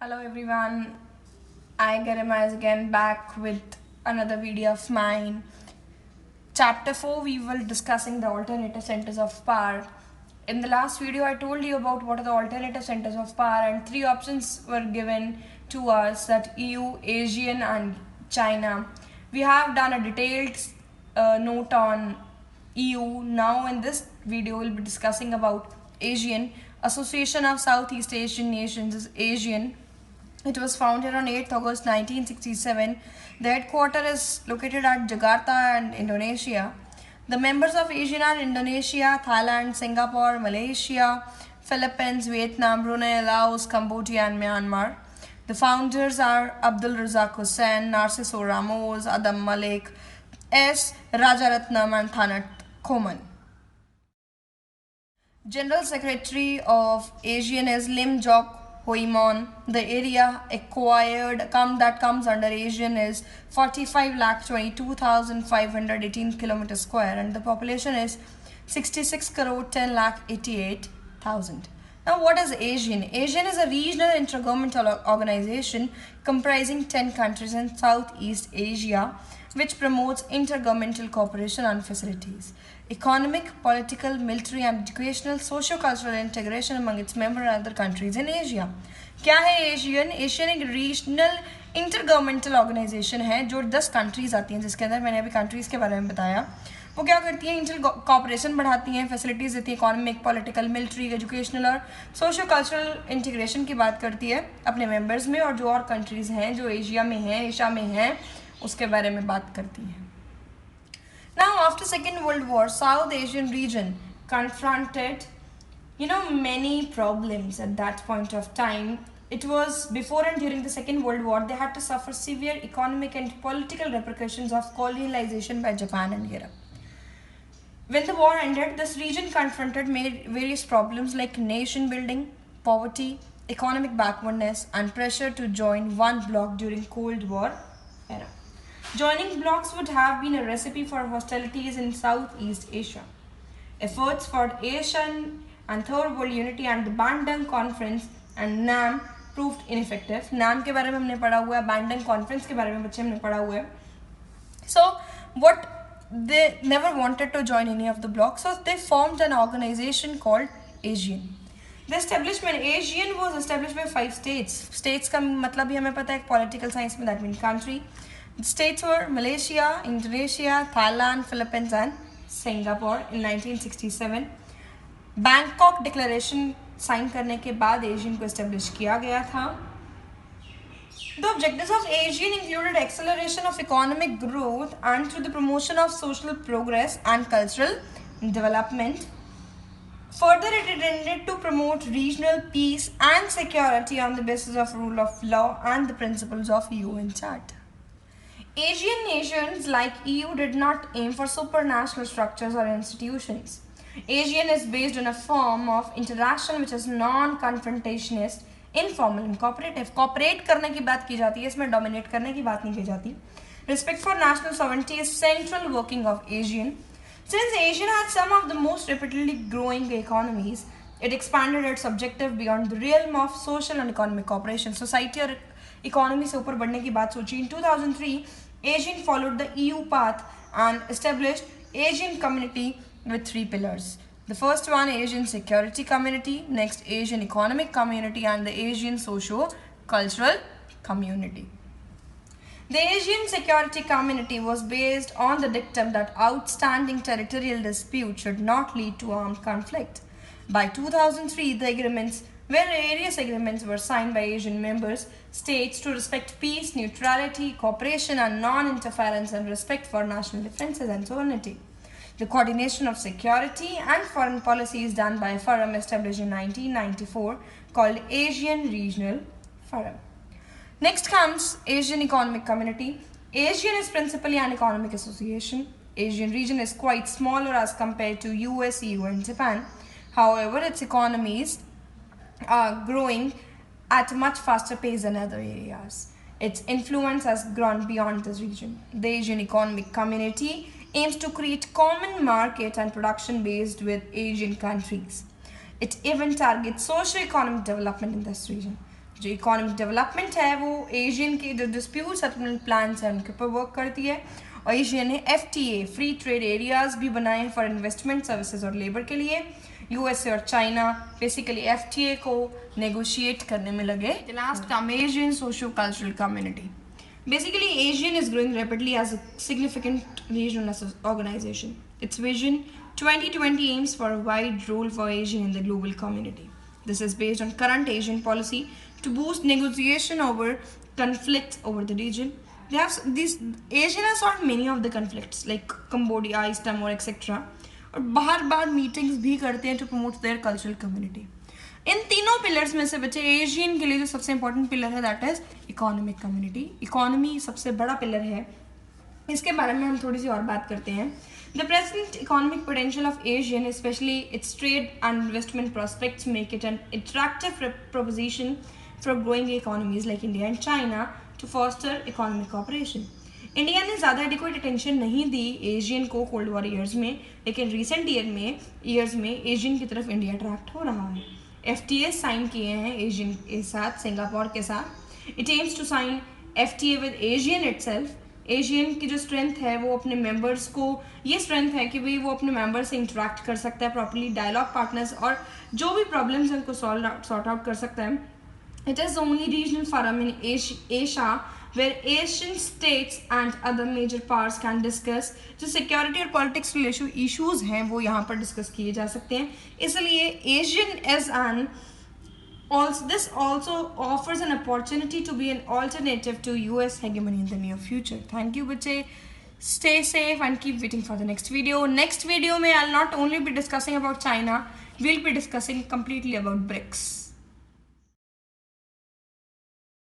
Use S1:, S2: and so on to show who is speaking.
S1: Hello everyone, I Garima is again back with another video of mine. Chapter 4 we will discussing the alternative centers of power. In the last video I told you about what are the alternative centers of power and three options were given to us, that EU, Asian and China. We have done a detailed note on EU. Now in this video we'll be discussing about Asian. Association of Southeast Asian Nations is Asian. It was founded on 8th August 1967. The headquarters is located at Jakarta and Indonesia. The members of Asian are Indonesia, Thailand, Singapore, Malaysia, Philippines, Vietnam, Brunei, Laos, Cambodia and Myanmar. The founders are Abdul Razak Hussain, Narciso Ramos, Adam Malik, S. Rajaratnam and Thanat Khoman. General Secretary of Asian is Lim Jok Hoimon. The area acquired that comes under Asian is 45,22,518 km square and the population is 66 crore 10 lakh 88,000. Now what is Asian? Asian is a regional intergovernmental organization comprising 10 countries in Southeast Asia which promotes intergovernmental cooperation on facilities, economic, political, military and educational, socio-cultural integration among its member and other countries in Asia. क्या है Asian? Asian एक regional intergovernmental organisation है जो 10 countries आती हैं, जिसके अंदर मैंने अभी कंट्रीज़ के बारे में बताया. वो क्या करती हैं? इंटर कॉपरेशन बढ़ाती हैं, फैसिलिटीज़ देती हैं, इकोनॉमिक, पॉलिटिकल, मिलिट्री, एजुकेशनल और सोशो कल्चरल इंटीग्रेशन की बात करती है अपने मेंबर्स में, और जो और कंट्रीज़ हैं जो एशिया में हैं, एशिया में हैं, उसके बारे में बात करती है. Now, after Second World War, South Asian region confronted, many problems at that point of time. It was before and during the Second World War, they had to suffer severe economic and political repercussions of colonialization by Japan and Europe. When the war ended, this region confronted various problems like nation building, poverty, economic backwardness, and pressure to join one bloc during Cold War era. Joining blocs would have been a recipe for hostilities in Southeast Asia. Efforts for Asian and Third World Unity and the Bandung Conference and NAM proved ineffective. NAM के बारे में हमने पढ़ा हुआ है, Bandung Conference के बारे में बच्चे हमने पढ़ा हुआ है. So what they never wanted to join any of the blocs, so they formed an organization called Asian. The establishment Asian was established by 5 states. States का मतलब भी हमें पता है political science में, that means country. The states were Malaysia, Indonesia, Thailand, Philippines and Singapore in 1967. Bangkok Declaration sign करने के बाद एशियन को एस्टेब्लिश किया गया था. The objectives of Asian included acceleration of economic growth and through the promotion of social progress and cultural development. Further, it intended to promote regional peace and security on the basis of rule of law and the principles of UN Charter. Asian nations like EU did not aim for supranational structures or institutions. Asian is based on a form of interaction which is non-confrontationist, informal and cooperative. Cooperate करने की बात की जाती है, इसमें dominate करने की बात नहीं की जाती. Respect for national sovereignty is central working of Asian. Since Asian had some of the most rapidly growing economies, it expanded its objective beyond the realm of social and economic cooperation. Society और economy से ऊपर बढ़ने की बात सोची. In 2003, Asian followed the EU path and established Asian community with 3 pillars. The first one, Asian Security Community, next Asian Economic Community and the Asian Socio-Cultural Community. The Asian Security Community was based on the dictum that outstanding territorial disputes should not lead to armed conflict. By 2003, various agreements were signed by Asian members states to respect peace, neutrality, cooperation and non-interference and respect for national defenses and sovereignty. The coordination of security and foreign policy is done by a forum established in 1994 called Asian Regional Forum. Next comes Asian Economic Community. Asian is principally an economic association. Asian region is quite smaller as compared to US, EU and Japan. However, its economies are growing at a much faster pace than other areas. Its influence has grown beyond this region. The Asian Economic Community aims to create common market and production based with Asian countries. It even targets socio-economic development in this region. जो economic development है वो Asian के जो dispute settlement plans हैं उनके ऊपर work करती है। और एशियन ने FTA फ्री ट्रेड एरियाज भी बनाए फॉर इन्वेस्टमेंट, सर्विसेज और लेबर के लिए। USA और चाइना बेसिकली FTA को नेगोशिएट करने में लगे। Last come Asian socio cultural community. Basically, ASEAN is growing rapidly as a significant regional organization. Its vision 2020 aims for a wide role for Asia in the global community. This is based on current Asian policy to boost negotiation over conflicts over the region. Asian has solved many of the conflicts like Cambodia, East Timor, etc. और बार meetings भी करते हैं to promote their cultural community. इन तीनों pillars में से बच्चे Asian के लिए जो सबसे इंपॉर्टेंट पिलर है that is economic community. Economy सबसे बड़ा पिलर है, इसके बारे में हम थोड़ी सी और बात करते हैं। The present economic potential of ASEAN especially its trade and investment prospects make it an attractive proposition for growing economies like India and China to foster economic cooperation. India ने ज़्यादा एडिक्वेट अटेंशन नहीं दी ASEAN को cold war years में, लेकिन recent years में Asian की तरफ इंडिया अट्रैक्ट हो रहा है। FTA साइन किए हैं एशियन के साथ, सिंगापुर के साथ। It aims to sign FTA with ASEAN itself. ASEAN की जो स्ट्रेंथ है वो अपने मेंबर्स को, ये स्ट्रेंथ है कि भाई वो अपने मेंबर्स से इंटरेक्ट कर सकता है प्रॉपर्ली, डायलॉग पार्टनर्स और जो भी प्रॉब्लम्स हैं उनको सॉर्ट आउट कर सकता है। It is the only regional forum in Asia where Asian states and other major powers can discuss जो सिक्योरिटी और पॉलिटिक्स रिलेटेड इश्यूज हैं वो यहाँ पर डिस्कस किए जा सकते हैं। इसलिए ASEAN as an this also offers an opportunity to be an alternative to US hegemony in the near future. Thank you बच्चे, stay safe and keep waiting for the next video. Next video में I'll not only be discussing about China, we'll be discussing completely about BRICS.